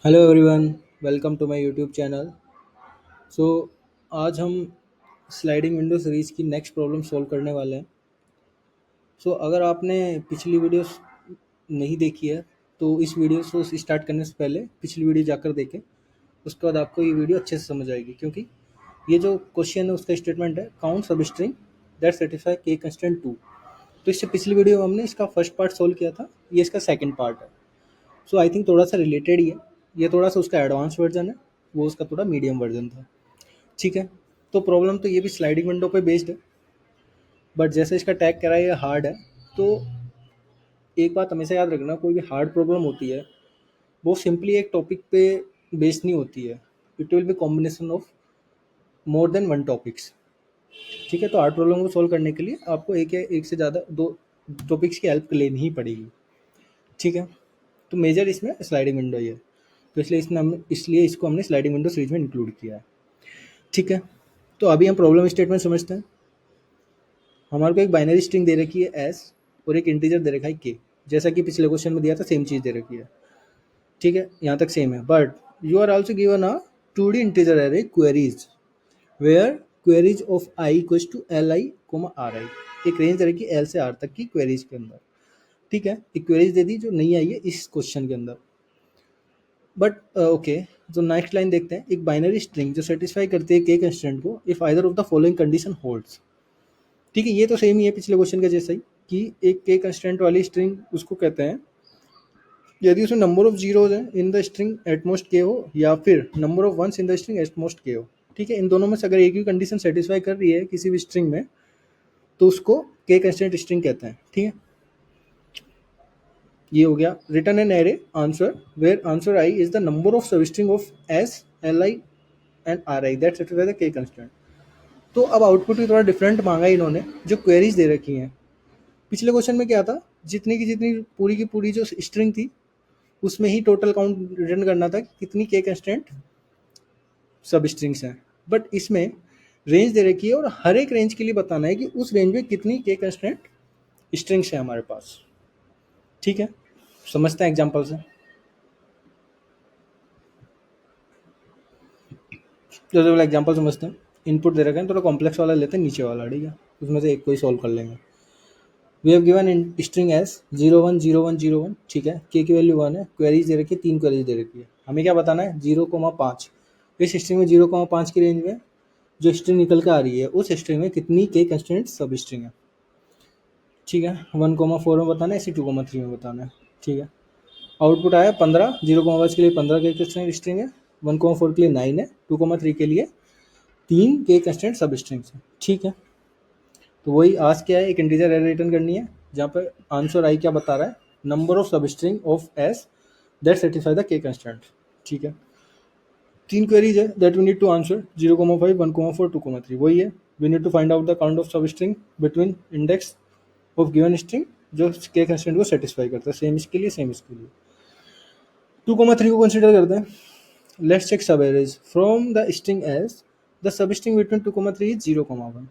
Hello everyone, welcome to my YouTube channel. So आज हम sliding window series की next problem solve करने वाले हैं। अगर आपने पिछली वीडियोस नहीं देखी है तो इस वीडियो को स्टार्ट करने से पहले पिछली वीडियो जाकर देखें। उसके बाद आपको ये वीडियो अच्छे से समझ आएगी, क्योंकि ये जो क्वेश्चन है उसका स्टेटमेंट है काउंट सब स्ट्रिंग दैट सेटिस्फाई के कंस्टेंट 2। तो इससे पिछली वीडियो में हमने इसका फर्स्ट पार्ट सॉल्व किया था, ये इसका सेकंड पार्ट है। आई थिंक थोड़ा सा रिलेटेड ही है। ये थोड़ा सा उसका एडवांस वर्जन है, वो उसका थोड़ा मीडियम वर्जन था। ठीक है। तो प्रॉब्लम तो ये भी स्लाइडिंग विंडो पे बेस्ड है, बट जैसे इसका टैग करा है ये हार्ड है। तो एक बात हमेशा याद रखना, कोई भी हार्ड प्रॉब्लम होती है वो सिंपली एक टॉपिक पे बेस्ड नहीं होती है। It will be combination of more than one topics. ठीक है। तो हार्ड प्रॉब्लम को सॉल्व करने के लिए आपको एक या एक से ज़्यादा दो टॉपिक्स की हेल्प लेनी ही पड़ेगी। ठीक है। तो मेजर इसमें स्लाइडिंग विंडो ही है, तो इसलिए इसको हमने स्लाइडिंग विंडो सीरीज में इंक्लूड किया है। ठीक है। तो अभी हम प्रॉब्लम स्टेटमेंट समझते हैं। हमारे को एक बाइनरी स्ट्रिंग दे रखी है एस और एक इंटीजर दे रखा है के, जैसा कि पिछले क्वेश्चन में दिया था सेम चीज़ दे रखी है। ठीक है, यहाँ तक सेम है। But you are also given a 2D integer array queries where queries of I equals to L I comma R I. एक रेंज दे रखी है एल से आर तक की क्वेरीज के अंदर। ठीक है, एक क्वेरीज दे दी जो नहीं आई है इस क्वेश्चन के अंदर। बट ओके, तो नेक्स्ट लाइन देखते हैं। एक बाइनरी स्ट्रिंग जो सेटिस्फाई करती है के कंस्टेंट को if either of the following condition holds. ठीक है, ये तो सेम ही है पिछले क्वेश्चन के जैसा ही, कि एक के कंस्टेंट वाली स्ट्रिंग उसको कहते हैं यदि उसमें नंबर ऑफ जीरोज है in the string at most K हो, या फिर number of ones in the string at most K हो। ठीक है, इन दोनों में से अगर एक ही कंडीशन सेटिस्फाई कर रही है किसी भी स्ट्रिंग में तो उसको के कंस्टेंट स्ट्रिंग कहते हैं। ठीक है, ये हो गया। Return an array answer where answer I is the number of substring of S L I and R I that satisfy the K constant. तो अब आउटपुट भी थोड़ा डिफरेंट मांगा इन्होंने, जो क्वेरीज दे रखी हैं। पिछले क्वेश्चन में क्या था, जितनी की जितनी पूरी की पूरी जो स्ट्रिंग थी उसमें ही टोटल काउंट रिटर्न करना था कि कितनी के कंस्टेंट सब स्ट्रिंग्स हैं। बट इसमें रेंज दे रखी है और हर एक रेंज के लिए बताना है कि उस रेंज में कितनी के कंस्टेंट स्ट्रिंग्स हैं हमारे पास। ठीक है, समझते हैं एग्जांपल से। जैसे वाला एग्जांपल समझते हैं। इनपुट दे रखा है, थोड़ा कॉम्प्लेक्स वाला लेते हैं, नीचे वाला। ठीक है, उसमें से एक को ही सॉल्व कर लेंगे। We have given in string S 010101। ठीक है, के की वैल्यू 1 है। क्वेरीज दे रखी है, 3 क्वेरीज दे रखी है। हमें क्या बताना है, 0,5। इस स्ट्रिंग में 0,5 की रेंज में जो स्ट्रिंग निकल के आ रही है उस स्ट्रिंग में कितनी के कंस्टेंट सब स्ट्रिंग है। ठीक है, 1,4 में बताना है, इसी 2,3 में बताना है। ठीक है, आउटपुट आया 15। 0,5 के लिए 15 के कंस्टेंट स्ट्रिंग है, 1,4 के लिए 9 है, 2,3 के लिए 3 के कंस्टेंट सब स्ट्रिंग्स है। ठीक है, तो वही आज क्या है, एक इंटीजर एरे रिटर्न करनी है जहाँ पे आंसर आई क्या बता रहा है, number of substring of S that satisfy the K constant. ठीक है, 3 क्वेरीज है that we need to answer, 0,5, 1,4, 2,3। वही है, we need to find out the count of substring between index of given string जो K constant को satisfy करता है। Same इसके लिए, सेम इसके लिए। 2,3 को कंसिडर करते हैं। Let's check subarrays from the string S the substring between 2,3 is 0,1।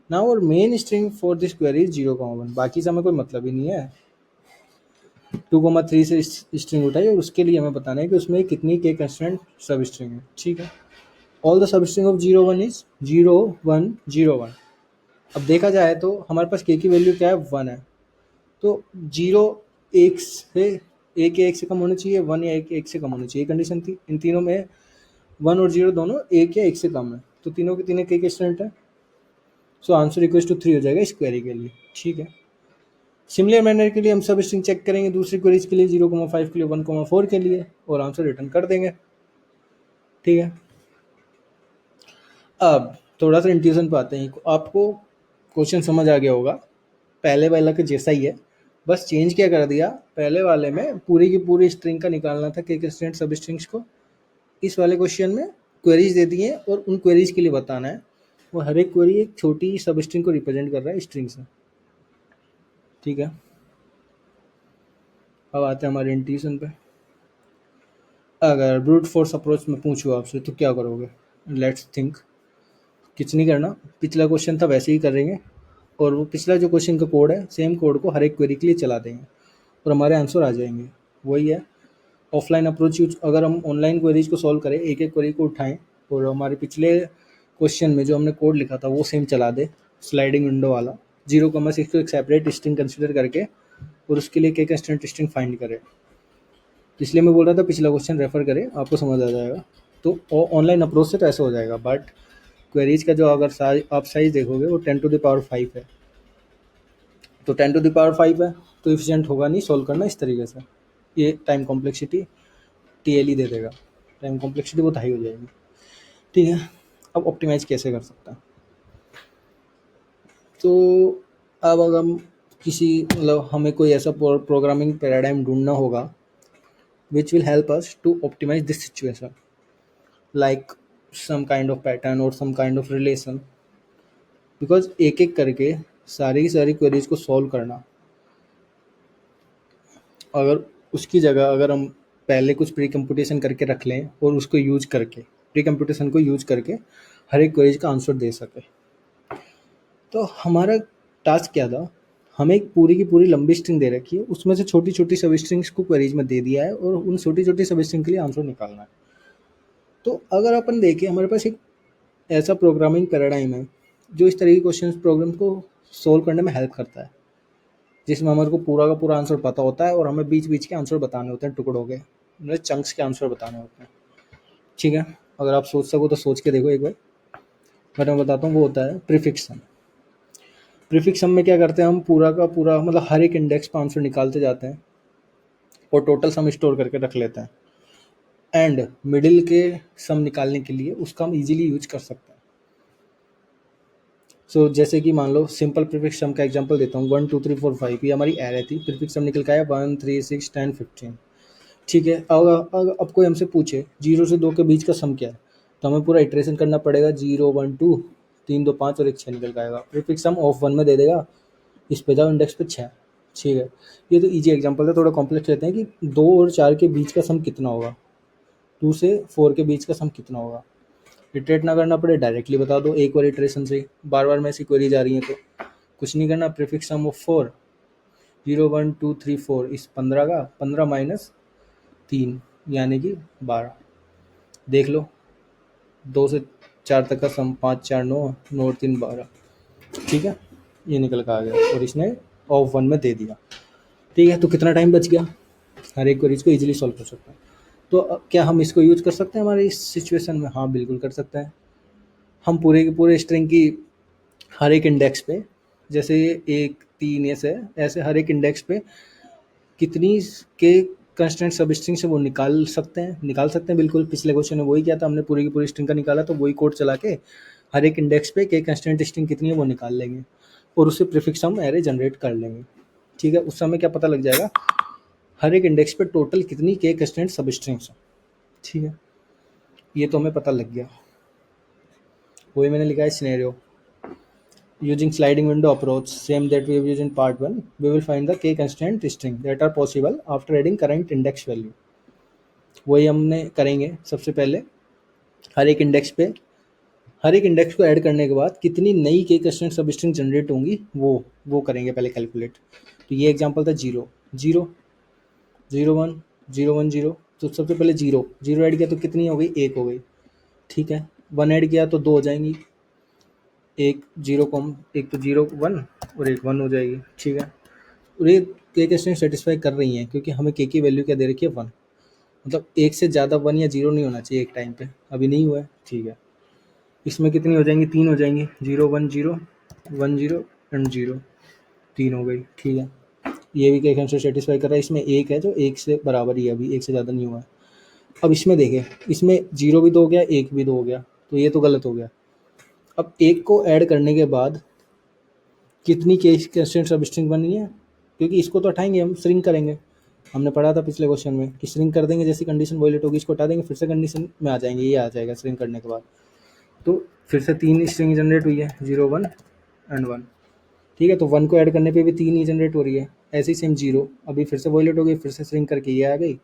Now our main string for this query is 0,1। बाकी से हमें कोई मतलब ही नहीं है। 2,3 से स्ट्रिंग उठाई और उसके लिए हमें बताना है कि उसमें कितनी के कंस्टेंट सब स्ट्रिंग है। ठीक है, all the substring of 0,1 is 0,1,0,1। अब देखा जाए तो हमारे पास के की वैल्यू क्या है, 1 है। तो 0 एक से एक या एक से कम होना चाहिए, 1 या एक से कम होना चाहिए, कंडीशन थी। इन तीनों में 1 और 0 दोनों एक या एक से कम है, तो तीनों के तीनों के कंस्टेंट है। आंसर इक्वल टू 3 हो जाएगा इस क्वेरी के लिए। ठीक है, सिमिलर मैनर के लिए हम सब स्ट्रिंग चेक करेंगे दूसरी क्वेरीज के लिए, 0,5 के लिए, 1,4 के लिए, और आंसर रिटर्न कर देंगे। ठीक है, अब थोड़ा सा इंट्यूशन पे आते हैं। आपको क्वेश्चन समझ आ गया होगा, पहले वाला के जैसा ही है, बस चेंज क्या कर दिया। पहले वाले में पूरी की पूरी स्ट्रिंग का निकालना था के कंस्टेंट सब स्ट्रिंग्स को, इस वाले क्वेश्चन में क्वेरीज दे दी है और उन क्वेरीज के लिए बताना है। वो हर एक क्वेरी एक छोटी सब स्ट्रिंग को रिप्रेजेंट कर रहा है स्ट्रिंग से। ठीक है, अब आते हैं हमारे इंट्यूशन पे। अगर ब्रूट फोर्स अप्रोच में पूछूँ आपसे तो क्या करोगे, लेट्स थिंक। कुछ नहीं करना, पिछला क्वेश्चन था वैसे ही करेंगे, और वो पिछला जो क्वेश्चन का कोड है सेम कोड को हर एक क्वेरी के लिए चला देंगे और हमारे आंसर आ जाएंगे। वही है, ऑफलाइन अप्रोच यूज, अगर हम ऑनलाइन क्वेरीज को सॉल्व करें, एक एक क्वेरी को उठाएं और हमारे पिछले क्वेश्चन में जो हमने कोड लिखा था वो सेम चला दे, स्लाइडिंग विंडो वाला, 0,6 को एक सेपरेट स्ट्रिंग कंसिडर करके, और उसके लिए के कंस्टेंट स्ट्रिंग फाइंड करें। इसलिए मैं बोल रहा था पिछला क्वेश्चन रेफर करें, आपको समझ आ जाएगा। तो ऑनलाइन अप्रोच से तो ऐसा हो जाएगा, बट क्वेरीज का जो अगर आप साइज देखोगे वो 10⁵ है, तो 10⁵ है तो इफिशिएंट होगा नहीं सॉल्व करना इस तरीके से, ये टाइम कॉम्प्लेक्सिटी टीएलई दे देगा, टाइम कॉम्प्लेक्सिटी बहुत हाई हो जाएगी। ठीक है, अब ऑप्टिमाइज कैसे कर सकता है, तो अब अगर हम किसी मतलब हमें कोई ऐसा प्रोग्रामिंग पैराडाइम ढूंढना होगा which will help us to optimize this situation, like some kind of pattern और some kind of relation, because एक एक करके सारी की सारी क्वेरीज को सॉल्व करना, अगर उसकी जगह अगर हम पहले कुछ प्री कंप्यूटेशन करके रख लें और उसको यूज करके, प्री कंप्यूटेशन को यूज करके हर एक क्वेरीज का आंसर दे सके, तो हमारा टास्क क्या था, हमें एक पूरी की पूरी लंबी स्ट्रिंग दे रखी है, उसमें से छोटी छोटी सब स्ट्रिंग्स को क्वेरीज में दे दिया है और उन छोटी छोटी सब स्ट्रिंग के लिए आंसर निकालना है। तो अगर अपन देखें हमारे पास एक ऐसा प्रोग्रामिंग पैराडाइम है जो इस तरह के क्वेश्चन प्रोग्राम को सोल्व करने में हेल्प करता है, जिसमें हमारे को पूरा का पूरा आंसर पता होता है और हमें बीच बीच के आंसर बताने होते हैं, टुकड़ों के मतलब चंक्स के आंसर बताने होते हैं। ठीक है, अगर आप सोच सको तो सोच के देखो एक बार, मैं बताता हूँ। वो होता है प्रीफिक्स सम। प्रीफिक्स सम में क्या करते हैं, हम पूरा का पूरा मतलब हर एक इंडेक्स पर आंसर निकालते जाते हैं और टोटल सम स्टोर करके रख लेते हैं, एंड मिडिल के सम निकालने के लिए उसका हम इजीली यूज कर सकते हैं। सो जैसे कि मान लो सिंपल प्रीफिक्स सम का एग्जांपल देता हूँ, 1 2 3 4 5 ये हमारी एरे थी, प्रीफिक्स सम निकल के आया 1 3 6 10 15। ठीक है, अब कोई हमसे पूछे 0 से 2 के बीच का सम क्या है, तो हमें पूरा इटरेशन करना पड़ेगा, 0 1 2 3 2 5 और एक 6 निकल के आएगा। प्रीफिक्स सम ऑफ 1 में दे देगा, इस पे जाओ इंडेक्स पे 6। ठीक है, ये तो इजी एग्जांपल है, थोड़ा कॉम्प्लेक्स लेते हैं कि 2 और 4 के बीच का सम कितना होगा, 2 से 4 के बीच का सम कितना होगा। इटरेट ना करना पड़े, डायरेक्टली बता दो एक बार इटरेशन से, बार बार में ऐसी क्वेरी जा रही है तो कुछ नहीं करना। प्रीफिक्स सम ऑफ 4, 0 1 2 3 4, इस 15 का 15 माइनस 3 यानी कि 12, देख लो 2 से 4 तक का सम, 5 4 9, 9 और 3 12। ठीक है, ये निकल कर आ गया और इसने ऑफ 1 में दे दिया। ठीक है, तो कितना टाइम बच गया, हर एक क्वेरीज को इजीली सॉल्व कर सकते हैं। तो क्या हम इसको यूज कर सकते हैं हमारे इस सिचुएशन में? हाँ बिल्कुल कर सकते हैं। हम पूरे के पूरे स्ट्रिंग की हर एक इंडेक्स पे, जैसे 1 3 ऐसे हर एक इंडेक्स पे कितनी के कंस्टेंट सब स्ट्रिंग से वो निकाल सकते हैं बिल्कुल। पिछले क्वेश्चन में वही किया था हमने, पूरी की पूरी स्ट्रिंग का निकाला, तो वही कोड चला के हर एक इंडेक्स पे के कंस्टेंट स्ट्रिंग कितनी है वो निकाल लेंगे और उससे प्रीफिक्स हम एरे जनरेट कर लेंगे। ठीक है, उस समय क्या पता लग जाएगा हर एक इंडेक्स पे टोटल कितनी के कंस्टेंट सब स्ट्रिंग्स हैं। ठीक है, ये तो हमें पता लग गया। वही मैंने लिखा है scenario, using sliding window approach same that we have used in part 1, we will find the k constant string that are possible after adding current index value। वही हमने करेंगे सबसे पहले, हर एक इंडेक्स पे हर एक इंडेक्स को ऐड करने के बाद कितनी नई के कंस्टेंट सब स्ट्रिंग जनरेट होंगी वो करेंगे पहले कैलकुलेट। तो ये एग्जांपल था 0 0 0 1 0 1 0, तो सबसे पहले 0 0 ऐड किया तो कितनी हो गई, 1 हो गई। ठीक है, 1 ऐड किया तो 2 हो जाएंगी, एक 0 कॉम, एक तो 0 1 और एक 1 हो जाएगी। ठीक है, और ये के कंस्टेंट सेटिस्फाई कर रही हैं क्योंकि हमें के की वैल्यू क्या दे रखी है, 1, मतलब एक से ज़्यादा 1 या 0 नहीं होना चाहिए एक टाइम पे, अभी नहीं हुआ है। ठीक है, इसमें कितनी हो जाएंगी, 3 हो जाएंगी, 0 1 0 1 0 एंड 0, 3 हो गई। ठीक है, ये भी के कंस्टेंट सेटिस्फाई कर रहा है। इसमें एक है जो एक से बराबर ही है, अभी एक से ज़्यादा नहीं हुआ है। अब इसमें देखें, इसमें 0 भी 2 हो गया, 1 भी 2 हो गया, तो ये तो गलत हो गया। अब एक को ऐड करने के बाद कितनी के कंस्टेंट सब स्ट्रिंग बनी है, क्योंकि इसको तो हटाएंगे हम, श्रिंक करेंगे। हमने पढ़ा था पिछले क्वेश्चन में कि श्रिंक कर देंगे, जैसी कंडीशन वायलेट होगी इसको हटा देंगे, फिर से कंडीशन में आ जाएंगे, ये आ जाएगा श्रिंक करने के बाद। तो फिर से 3 स्ट्रिंग जनरेट हुई है, 0 1 एंड 1। ठीक है, तो 1 को ऐड करने पे भी 3 ही जनरेट हो रही है। ऐसे ही सेम 0 अभी फिर से वायलेट हो गई, फिर से श्रिंक करके ये आ गई,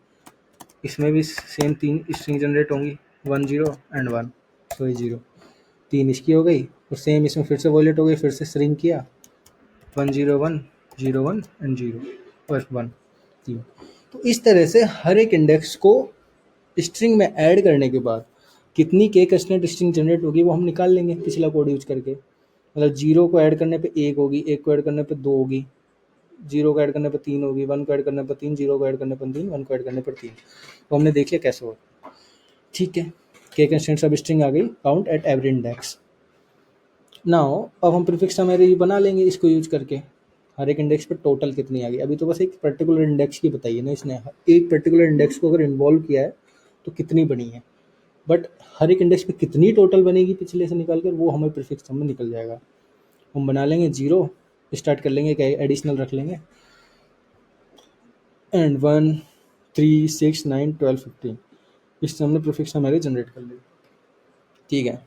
इसमें भी सेम 3 स्ट्रिंग जनरेट होंगी, 1 0 एंड 1, सो ये 0, 3 इसकी हो गई, और सेम इसमें फिर से वायलेट हो गई, फिर से श्रिंक किया, 1 0 1 0 1 एंड 0 और 1, 3। तो इस तरह से हर एक इंडेक्स को स्ट्रिंग में ऐड करने के बाद कितनी के कंस्टेंट स्ट्रिंग जनरेट होगी वो हम निकाल लेंगे पिछला कोड यूज करके। मतलब 0 को ऐड करने पे 1 होगी, 1 को ऐड करने पे 2 होगी, 0 को ऐड करने पे 3 होगी, 1 को ऐड करने पे 3, 0 को ऐड करने पर 3, 1 को ऐड करने पर 3। तो हमने देख लिया कैसे हो। ठीक है, के कंस्टेंट सब स्ट्रिंग आ गई, count eight every index. Now अब हम प्रीफिक्स समरी बना लेंगे इसको यूज करके। हर एक इंडेक्स पर टोटल कितनी आ गई। अभी तो बस एक पर्टिकुलर इंडेक्स की बताइए ना इसने, एक पर्टिकुलर इंडेक्स को अगर इन्वॉल्व किया है तो कितनी बनी है, बट हर एक इंडेक्स पे कितनी टोटल बनेगी पिछले से निकाल कर वो हमें प्रीफिक्स सम में निकल जाएगा। हम बना लेंगे 0, स्टार्ट कर लेंगे, क्या एडिशनल रख लेंगे, एंड 1 3 6 9 12 15। इससे हमने प्रीफिक्स हमारे जनरेट कर ली। ठीक है,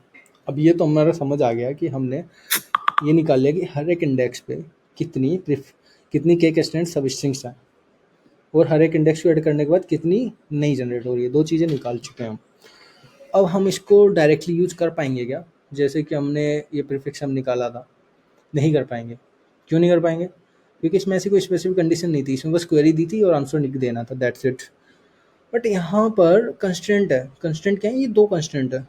अब ये तो हमारा समझ आ गया कि हमने ये निकाल लिया कि हर एक इंडेक्स पे कितनी के कंस्टेंट सब स्ट्रिंग्स हैं, और हर एक इंडेक्स को ऐड करने के बाद कितनी नई जनरेट हो रही है। दो चीज़ें निकाल चुके हैं हम। अब हम इसको डायरेक्टली यूज कर पाएंगे क्या, जैसे कि हमने ये प्रीफिक्स हम निकाला था? नहीं कर पाएंगे। क्यों नहीं कर पाएंगे? क्योंकि इसमें ऐसी कोई स्पेसिफिक कंडीशन नहीं थी, इसमें बस क्वेरी दी थी और आंसर लिख देना था, दैट्स इट। बट यहाँ पर कंस्टेंट है। कंस्टेंट क्या है? ये दो कंस्टेंट है।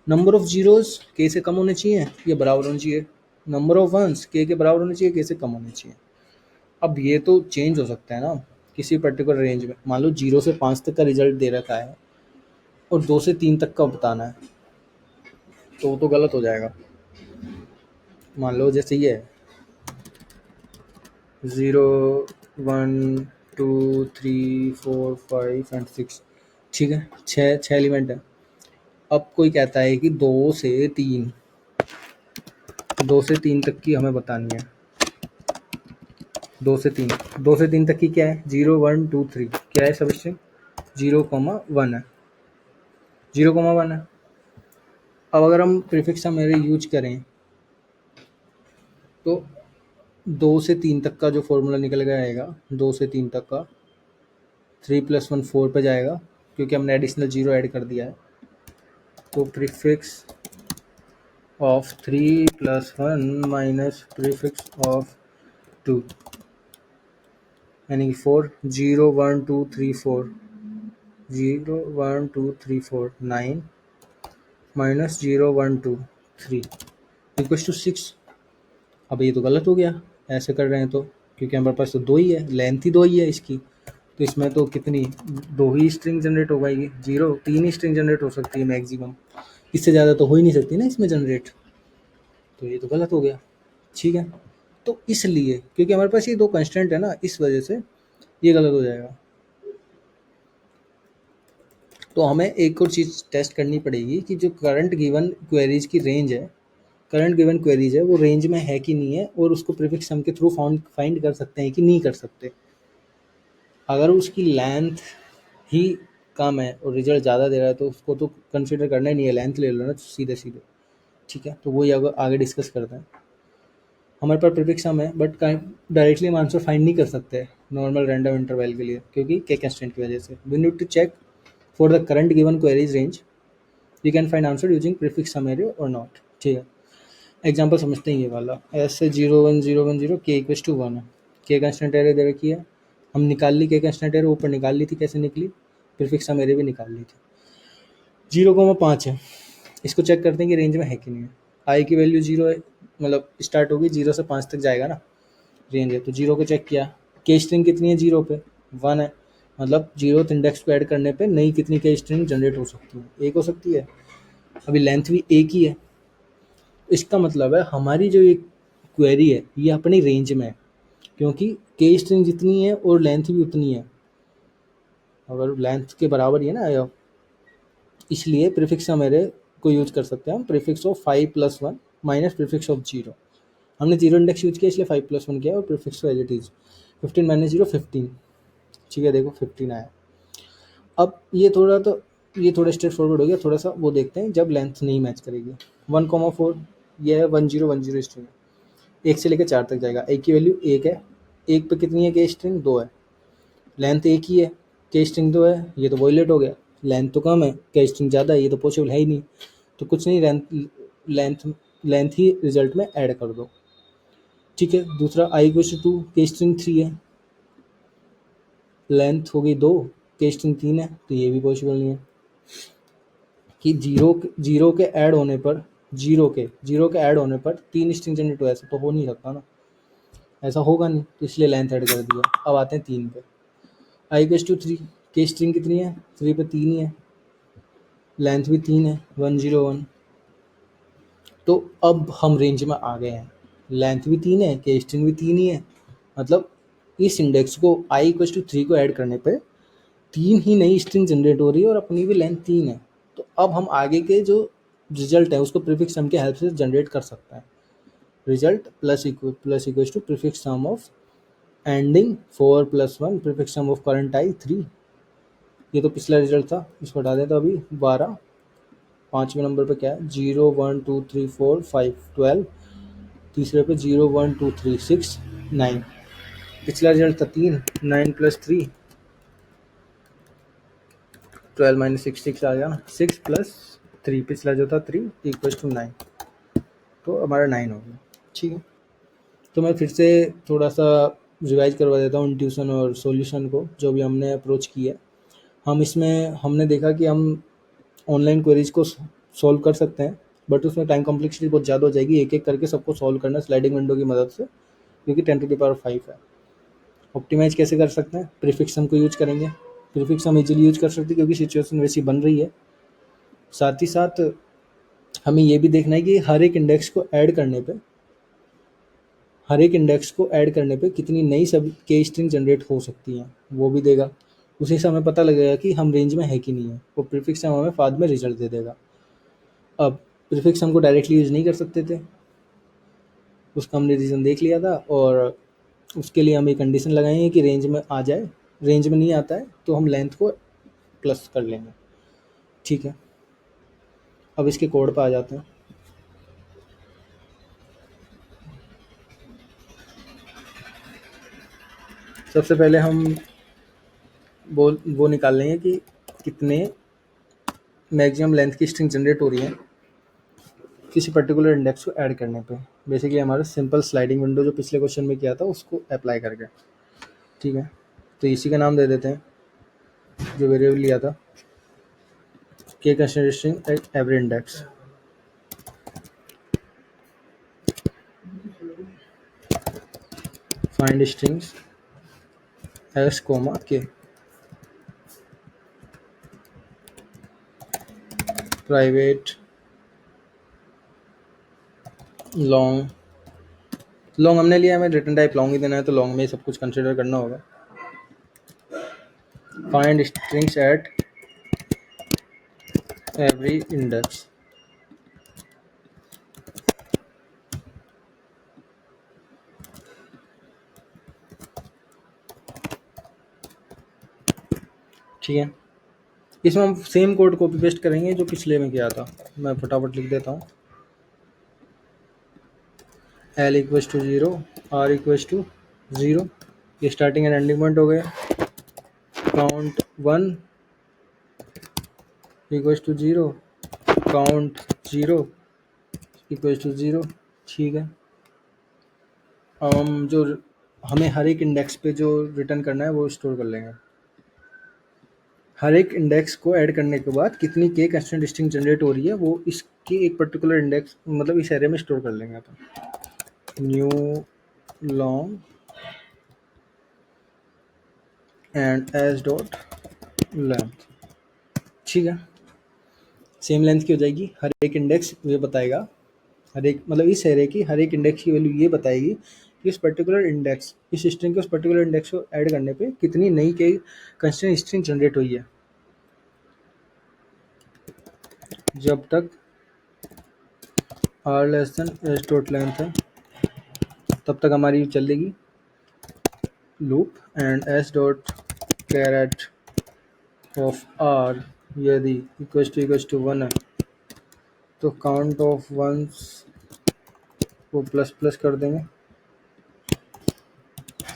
नंबर ऑफ जीरोस के से कम होने चाहिए या बराबर होने चाहिए, नंबर ऑफ वंस के बराबर होने चाहिए, के से कम होने चाहिए। अब ये तो चेंज हो सकता है ना किसी पर्टिकुलर रेंज में। मान लो 0 से 5 तक का रिजल्ट दे रखा है और 2 से 3 तक का बताना है, तो वो तो गलत हो जाएगा। मान लो जैसे ये है 0 1 2 3 4 5 एंड 6। ठीक है, छः एलिमेंट है। अब कोई कहता है कि 2 से 3 तक की हमें बतानी है। 2 से 3 तक की क्या है? 0 1 2 3 क्या है सब स्ट्रिंग? 0,1 है। 0,1 है। अब अगर हम प्रीफिक्स मेरे यूज करें तो 2 से 3 तक का जो फॉर्मूला निकल गया आएगा, 2 से 3 तक का 3 + 1 4 पे जाएगा, क्योंकि हमने एडिशनल 0 ऐड कर दिया है। तो prefix of 3 + 1 minus prefix of 2 यानी कि 4, 0 1 2 3 4, 0 1 2 3 4 9 माइनस 0 1 2 3 इक्वल्स टू 6। अब ये तो गलत हो गया ऐसे कर रहे हैं तो, क्योंकि हमारे पास तो दो ही है, लेंथ ही दो ही है इसकी। तो इसमें तो कितनी, दो ही स्ट्रिंग जनरेट हो पाएगी। 0 3 ही स्ट्रिंग जनरेट हो सकती है मैक्सिमम, इससे ज़्यादा तो हो ही नहीं सकती ना इसमें जनरेट। तो ये तो गलत हो गया। ठीक है, तो इसलिए क्योंकि हमारे पास ये दो कंस्टेंट है ना, इस वजह से ये गलत हो जाएगा। तो हमें एक और चीज़ टेस्ट करनी पड़ेगी कि जो करंट गिवन क्वेरीज की रेंज है, करंट गिवन क्वेरीज है वो रेंज में है कि नहीं है, और उसको प्रीफिक्स सम के थ्रू फाइंड कर सकते हैं कि नहीं कर सकते। अगर उसकी लेंथ ही कम है और रिजल्ट ज़्यादा दे रहा है तो उसको तो कंसिडर करना ही नहीं है, लेंथ ले लो ना सीधे सीधे। ठीक है, तो वही आगे डिस्कस करते हैं। हमारे पास प्रीफिक्स सम है, बट डायरेक्टली हम आंसर फाइंड नहीं कर सकते नॉर्मल रैंडम इंटरवल के लिए, क्योंकि के कंस्टेंट की वजह से। We need to check for the current given queries range we can find answer using prefix sum area और नॉट। ठीक है, एग्जाम्पल समझते हैं ये वाला। ऐसे 0 1 0 1 0 के इक्वल्स टू 1 है, के कंस्टेंट एरिया दे रखी है, हम निकाल ली के कंस्टेंट एरिया, ऊपर निकाल ली थी, कैसे निकली? प्रीफिक्स सम एरिया भी निकाल ली थी। 0,5 है, इसको चेक करते हैं कि रेंज में है कि नहीं है। आई की वैल्यू 0 है, मतलब स्टार्ट होगी 0 से 5 तक जाएगा ना, रेंज है। तो 0 को चेक किया, के स्ट्रिंग कितनी है 0 पे? 1 है, मतलब 0th इंडेक्स को ऐड करने पे नई कितनी के स्ट्रिंग जनरेट हो सकती है? एक हो सकती है। अभी लेंथ भी एक ही है, इसका मतलब है हमारी जो ये क्वेरी है ये अपनी रेंज में है, क्योंकि के स्ट्रिंग जितनी है और लेंथ भी उतनी है, अगर लेंथ के बराबर ही है ना या, इसलिए प्रीफिक्स मेरे को यूज कर सकते हैं हम, prefix of 5 + 1 minus prefix of 0। हमने 0 इंडेक्स यूज किया इसलिए 5 + 1 किया और प्रीफिक्स एज इट इज 15 - 0 15। ठीक है, देखो 15 आया। अब ये थोड़ा स्ट्रेट फॉरवर्ड हो गया, थोड़ा सा वो देखते हैं जब लेंथ नहीं मैच करेगी। 1,4 ये है 1010 स्ट्रिंग, 1 से लेकर 4 तक जाएगा। एक की वैल्यू 1 है, 1 पे कितनी है के स्ट्रिंग? 2 है। लेंथ एक ही है, के स्ट्रिंग 2 है, ये तो वॉयलेट हो गया। लेंथ तो कम है, के स्ट्रिंग ज़्यादा है, ये तो पॉसिबल है ही नहीं। तो कुछ नहीं, लेंथ लेंथ ही रिजल्ट में ऐड कर दो। ठीक है, दूसरा i = 2, के स्ट्रिंग 3 है, लेंथ होगी 2, के स्ट्रिंग 3 है, तो ये भी पॉसिबल नहीं है कि जीरो के ऐड होने पर जीरो के ऐड होने पर 3 स्ट्रिंग जनरेट हो, ऐसा तो हो नहीं सकता ना, ऐसा होगा नहीं, तो इसलिए लेंथ ऐड कर दिया। अब आते हैं 3 पे, i/3 के स्ट्रिंग कितनी है, 3 पे 3 ही है, लेंथ भी 3 है, 101। तो अब हम रेंज में आ गए हैं, लेंथ भी 3 है, के स्ट्रिंग भी 3 ही है, मतलब इस इंडेक्स को i/3 को ऐड करने पे 3 ही नई स्ट्रिंग जनरेट हो रही है और अपनी भी लेंथ 3 है। तो अब हम आगे के जो रिजल्ट है उसको प्रीफिक्स सम के हेल्प से जनरेट कर सकते हैं। Result plus equal to prefix sum of ending 4 + 1 prefix sum of current i 3। ये तो पिछला रिजल्ट था, इसको हटा दें तो अभी 12। पाँचवें नंबर पे क्या है, 0 1 2 3 4 5 12। तीसरे पे 0 1 2 3 6 9। पिछला रिजल्ट था 3, 9 + 3 12 - 6 6 आ गया ना, 6 + 3 पिछला जो था 3 = 9, तो हमारा 9 हो गया। ठीक है, तो मैं फिर से थोड़ा सा रिवाइज करवा देता हूँ इंट्यूशन और सॉल्यूशन को, जो भी हमने अप्रोच किया। हम इसमें हमने देखा कि हम ऑनलाइन क्वेरीज को सॉल्व कर सकते हैं, बट उसमें टाइम कॉम्प्लेक्सिटी बहुत ज़्यादा हो जाएगी, एक एक करके सबको सॉल्व करना स्लाइडिंग विंडो की मदद से, क्योंकि 10⁵ है। ऑप्टिमाइज कैसे कर सकते हैं, प्रीफिक्स सम को यूज करेंगे। प्रीफिक्स सम इजीली यूज कर सकते हैं क्योंकि सिचुएशन वैसी बन रही है। साथ ही साथ हमें ये भी देखना है कि हर एक इंडेक्स को ऐड करने पे कितनी नई सब के स्ट्रिंग जनरेट हो सकती हैं, वो भी देगा। उसी से हमें पता लगेगा कि हम रेंज में है कि नहीं है। वो प्रीफिक्स सम हमें बाद में रिजल्ट दे देगा। अब प्रीफिक्स सम को डायरेक्टली यूज़ नहीं कर सकते थे, उसका हमने रीज़न देख लिया था, और उसके लिए हम एक कंडीशन लगाएंगे कि रेंज में आ जाए। रेंज में नहीं आता है तो हम लेंथ को प्लस कर लेंगे। ठीक है, अब इसके कोड पर आ जाते हैं। सबसे पहले हम वो निकाल लेंगे कि कितने मैक्सिमम लेंथ की स्ट्रिंग जनरेट हो रही है किसी पर्टिकुलर इंडेक्स को ऐड करने पे। बेसिकली हमारा सिंपल स्लाइडिंग विंडो जो पिछले क्वेश्चन में किया था उसको अप्लाई करके। ठीक है, तो इसी का नाम दे देते हैं जो वेरिएबल लिया था, K constraint string at every index. Find strings S comma K, private long हमने लिया, हमें रिटर्न टाइप लॉन्ग ही देना है, तो लॉन्ग में ही सब कुछ कंसिडर करना होगा। Find strings at every index. ठीक है, इसमें हम सेम कोड कॉपी पेस्ट करेंगे जो पिछले में किया था। मैं फटाफट लिख देता हूँ, L = 0, R = 0, ये स्टार्टिंग एंड एंडिंग पॉइंट हो गए। Count 1 = 0, count 0 = 0। ठीक है, अब हम जो हमें हर एक इंडेक्स पे जो रिटर्न करना है वो स्टोर कर लेंगे। हर एक इंडेक्स को ऐड करने के बाद कितनी के कंस्टेंट स्ट्रिंग जनरेट हो रही है वो इसके एक पर्टिकुलर इंडेक्स, मतलब इस एरे में स्टोर कर लेंगे अपन। New long and S dot length. ठीक है, सेम लेंथ की हो जाएगी। हर एक इंडेक्स ये बताएगा, हर एक मतलब इस एरे की हर एक इंडेक्स की वैल्यू ये बताएगी कि इस पर्टिकुलर इंडेक्स, इस स्ट्रिंग के उस पर्टिकुलर इंडेक्स को ऐड करने पे कितनी नई के कंस्टेंट स्ट्रिंग जनरेट हुई है। जब तक r एस डॉट लेंथ है तब तक हमारी चलेगी loop. And S dot char at of r यदि इक्वल टू 1 है तो काउंट ऑफ वंस को प्लस प्लस कर देंगे,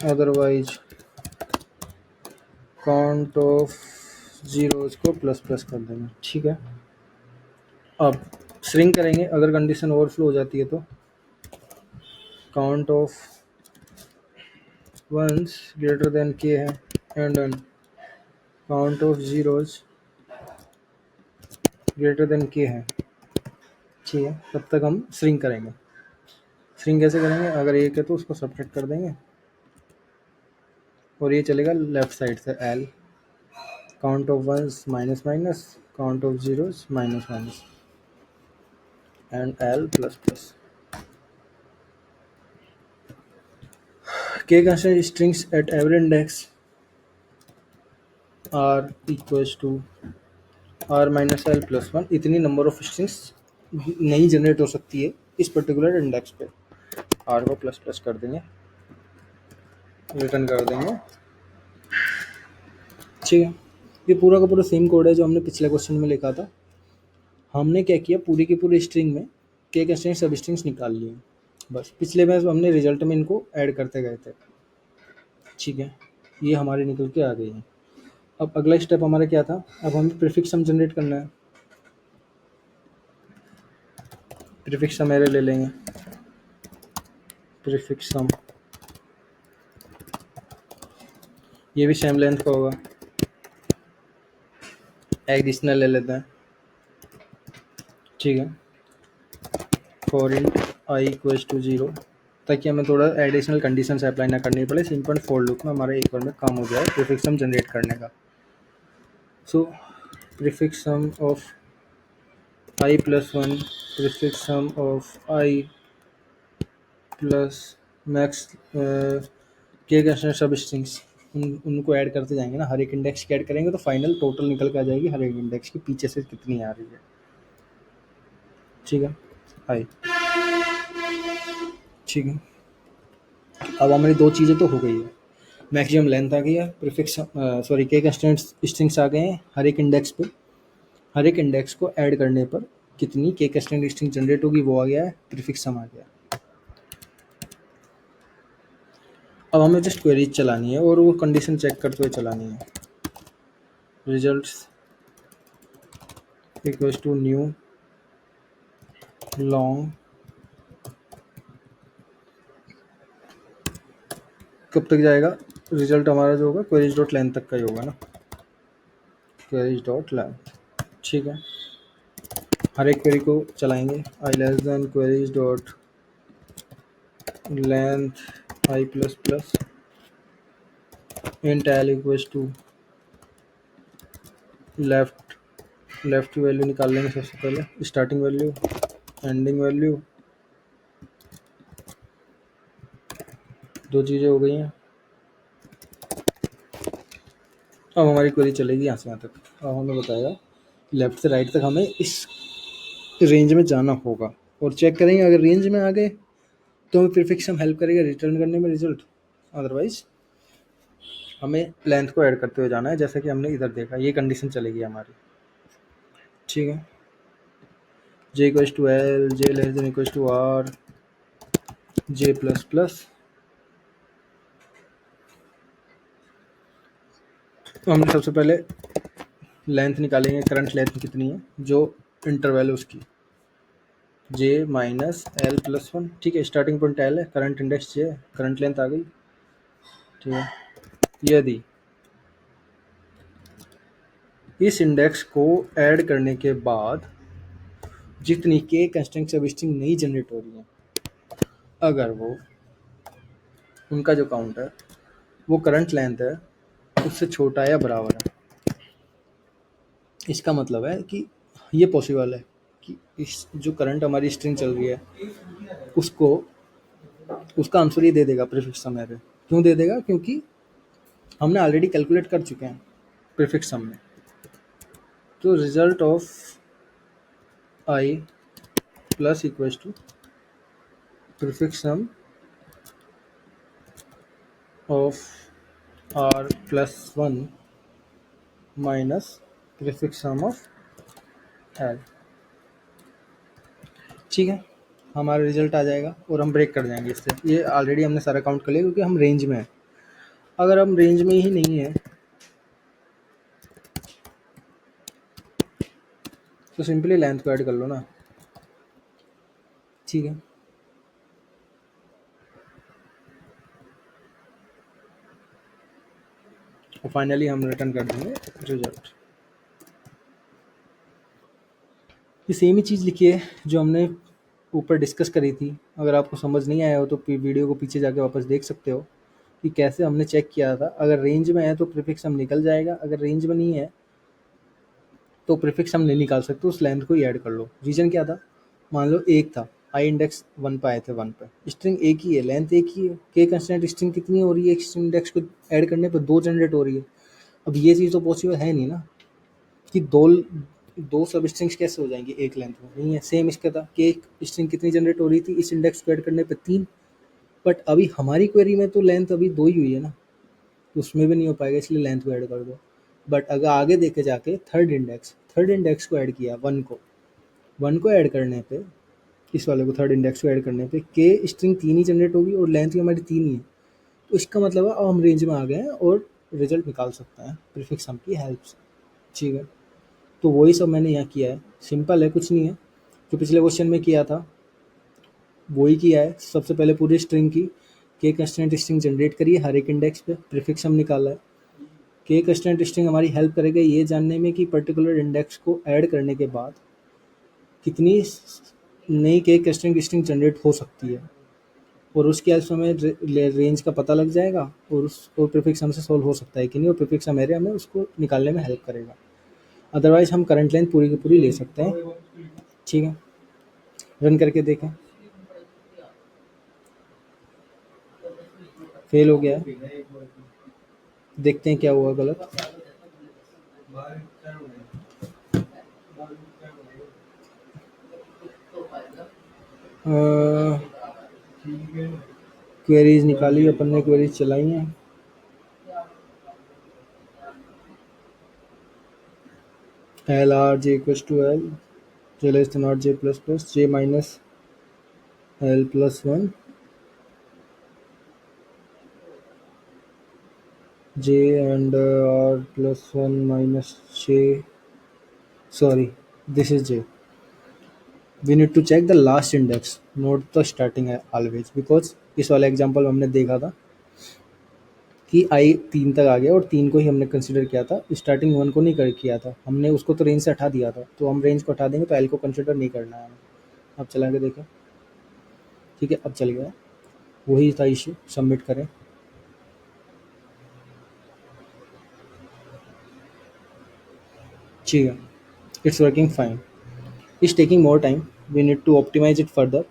अदरवाइज काउंट ऑफ जीरोज को प्लस प्लस कर देंगे। ठीक है, अब स्ट्रिंग करेंगे, अगर कंडीशन ओवरफ्लो हो जाती है तो count of ones greater than K है, and then count of zeros greater than K है, ठीक है। तब तक हम स्ट्रिंग करेंगे। स्ट्रिंग कैसे करेंगे, अगर एक है तो उसको सब्ट्रैक्ट कर देंगे और ये चलेगा लेफ्ट साइड से L, count of ones minus minus, count of zeros minus minus, and L plus plus. K constant strings at every index are equals to R minus L plus one. इतनी number of strings नहीं generate हो सकती है इस particular index पे। R को plus plus कर देंगे, रिटर्न कर देंगे, ठीक है। ये पूरा का पूरा सेम कोड है जो हमने पिछले क्वेश्चन में लिखा था। हमने क्या किया, पूरी की पूरी स्ट्रिंग में के कंस्टेंट सब स्ट्रिंग्स निकाल लिए, बस पिछले में हमने रिजल्ट में इनको ऐड करते गए थे, ठीक है। ये हमारे निकल के आ गई है। अब अगला स्टेप हमारा क्या था, अब हमें प्रीफिक्स सम जनरेट करना है। प्रीफिक्स सम एरे ले लेंगे, प्रीफिक्स सम, ये भी सेम लेंथ का होगा। एडिशनल ले लेते हैं, ठीक है। For int I equals to 0, ताकि हमें थोड़ा एडिशनल कंडीशन अप्लाई ना करनी पड़े, सिंपल फॉर लूप में हमारा एक बार में काम हो जाए प्रीफिक्स सम जनरेट करने का। So prefix sum of I plus one, prefix sum of I plus max K constant substrings, उनको ऐड करते जाएंगे ना, हर एक इंडेक्स की ऐड करेंगे तो फाइनल टोटल निकल के आ जाएगी हर एक इंडेक्स की पीछे से कितनी आ रही है, ठीक है। आई, ठीक है। अब हमारी दो चीज़ें तो हो गई है, मैक्सिमम लेंथ आ गई है, प्रीफिक्स सॉरी के कंस्टेंट स्ट्रिंग्स आ गए हैं हर एक इंडेक्स पे, हर एक इंडेक्स को ऐड करने पर कितनी के कंस्टेंट स्ट्रिंग जनरेट होगी वो आ गया है, प्रीफिक्स सम आ गया। अब हमें जस्ट क्वेरीज चलानी है और वो कंडीशन चेक करते हुए चलानी है। Results equals to new long, कब तक जाएगा रिजल्ट हमारा जो होगा, क्वेरीज डॉट लेंथ तक का ही होगा ना, क्वेरीज डॉट लेंथ, ठीक है। हर एक क्वेरी को चलाएंगे, I less than queries dot length I plus plus int L equals to left की वैल्यू निकाल लेंगे सबसे पहले, स्टार्टिंग वैल्यू, एंडिंग वैल्यू, दो चीज़ें हो गई हैं। अब हमारी क्वेरी चलेगी यहाँ से यहाँ तक। अब हमें बताएगा लेफ्ट से राइट तक हमें इस रेंज में जाना होगा और चेक करेंगे, अगर रेंज में आ गए तो हमें प्रीफिक्स सम हेल्प करेगा रिटर्न करने में रिजल्ट, अदरवाइज हमें लेंथ को ऐड करते हुए जाना है, जैसे कि हमने इधर देखा, ये कंडीशन चलेगी हमारी, ठीक है। J equals to L, J less than equals to R, J plus plus. हमने सबसे पहले लेंथ निकालेंगे, करंट लेंथ कितनी है जो इंटरवल है उसकी, जे माइनस एल प्लस वन, ठीक है। स्टार्टिंग पॉइंट एल है, करंट इंडेक्स जे है, करंट लेंथ आ गई, ठीक है। यदि इस इंडेक्स को ऐड करने के बाद जितनी के कंस्टेंट सब स्ट्रिंग नहीं जनरेट हो रही है, अगर वो उनका जो काउंट है वो करंट लेंथ है उससे छोटा या बराबर है, इसका मतलब है कि ये पॉसिबल है कि इस जो करंट हमारी स्ट्रिंग चल रही है उसको, उसका आंसर ये दे देगा प्रीफिक्स सम एरे। क्यों दे देगा, क्योंकि हमने ऑलरेडी कैलकुलेट कर चुके हैं प्रीफिक्स सम में। तो result of I plus equals to prefix sum of R plus one minus prefix sum of L, ठीक है। हमारा रिजल्ट आ जाएगा और हम ब्रेक कर जाएंगे इससे। ये ऑलरेडी हमने सारा काउंट कर लिया क्योंकि हम रेंज में हैं। अगर हम रेंज में ही नहीं है तो सिंपली लेंथ को ऐड कर लो ना, ठीक है। और फाइनली हम रिटर्न कर देंगे रिजल्ट। ये सेम ही चीज़ लिखी है जो हमने ऊपर डिस्कस करी थी। अगर आपको समझ नहीं आया हो तो वीडियो को पीछे जाके वापस देख सकते हो कि कैसे हमने चेक किया था। अगर रेंज में है तो प्रीफिक्स हम निकल जाएगा, अगर रेंज में नहीं है तो प्रीफिक्स हम नहीं निकाल सकते, उस लेंथ को ही ऐड कर लो। रीजन क्या था, मान लो एक था, आई इंडेक्स 1 पे आए थे, 1 पे स्ट्रिंग एक ही है, लेंथ एक ही है, के कंस्टेंट स्ट्रिंग कितनी हो रही है, एक इंडेक्स को ऐड करने पर 2 जनरेट हो रही है। अब ये चीज़ तो पॉसिबल है नहीं ना कि दो सब स्ट्रिंग्स कैसे हो जाएंगी एक लेंथ में, नहीं है। सेम इसका था कि एक स्ट्रिंग कितनी जनरेट हो रही थी, इस इंडेक्स को ऐड करने पे 3। बट अभी हमारी क्वेरी में तो लेंथ अभी 2 ही हुई है ना, तो उसमें भी नहीं हो पाएगा, इसलिए लेंथ को ऐड कर दो। बट अगर आगे देखे जाके थर्ड इंडेक्स को ऐड किया, 1 को ऐड करने पे, इस वाले को थर्ड इंडेक्स को ऐड करने पे के स्ट्रिंग 3 ही जनरेट होगी और लेंथ भी हमारी 3 ही है। तो इसका मतलब है अब हम रेंज में आ गए हैं और रिजल्ट निकाल सकते हैं प्रीफिक्स सम की हेल्प से। ठीक है, तो वही सब मैंने यहाँ किया है, सिंपल है, कुछ नहीं है। जो पिछले क्वेश्चन में किया था वही किया है। सबसे पहले पूरी स्ट्रिंग की के कंस्टेंट स्ट्रिंग जनरेट करिए, हर एक इंडेक्स पे प्रीफिक्स हम निकाला है। के कंस्टेंट स्ट्रिंग हमारी हेल्प करेगा ये जानने में कि पर्टिकुलर इंडेक्स को ऐड करने के बाद कितनी नई के कंस्टेंट स्ट्रिंग जनरेट हो सकती है, और उसके हेल्प से हमें रेंज का पता लग जाएगा और उसको प्रीफिक्स सम से सॉल्व हो सकता है कि नहीं, और प्रीफिक्स सम एरिया हमें उसको निकालने में हेल्प करेगा। अदरवाइज हम करंट लेंथ पूरी की पूरी ले सकते हैं। ठीक है, रन करके देखें, फेल हो गया है, देखते हैं क्या हुआ गलत। क्वेरीज निकाली, अपन ने क्वेरीज चलाई हैं। L R J equals to L, J less than R J plus plus J minus L plus 1, J and R plus 1 minus J, sorry, this is j. We need to check the last index, not the starting always, because इस वाले example में हमने देखा था कि आई 3 तक आ गया और 3 को ही हमने कंसिडर किया था, स्टार्टिंग 1 को नहीं कर किया था हमने, उसको तो रेंज से हटा दिया था, तो हम रेंज को हटा देंगे तो एल को कंसिडर नहीं करना है हमें। अब चला के देखें, ठीक है, अब चल गया, वही था इशू। सबमिट करें, ठीक है, it's working fine. It's taking more time, we need to optimize it further.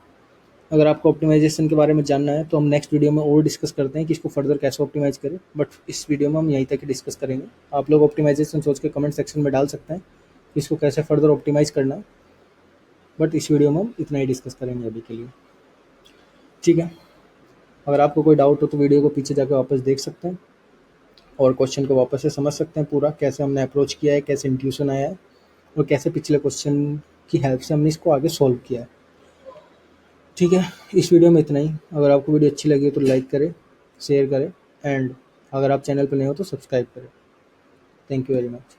अगर आपको ऑप्टिमाइजेशन के बारे में जानना है तो हम नेक्स्ट वीडियो में और डिस्कस करते हैं कि इसको फर्दर कैसे ऑप्टिमाइज करें, बट इस वीडियो में हम यहीं तक ही डिस्कस करेंगे। आप लोग ऑप्टिमाइजेशन सोच के कमेंट सेक्शन में डाल सकते हैं कि इसको कैसे फर्दर ऑप्टिमाइज करना है, बट इस वीडियो में हम इतना ही डिस्कस करेंगे अभी के लिए। ठीक है, अगर आपको कोई डाउट हो तो वीडियो को पीछे जाकर वापस देख सकते हैं और क्वेश्चन को वापस से समझ सकते हैं पूरा, कैसे हमने अप्रोच किया है, कैसे इंट्यूशन आया है और कैसे पिछले क्वेश्चन की हेल्प से हमने इसको आगे सॉल्व किया है। ठीक है, इस वीडियो में इतना ही। अगर आपको वीडियो अच्छी लगी हो तो लाइक करें, शेयर करें, एंड अगर आप चैनल पर नए हो तो सब्सक्राइब करें। Thank you very much.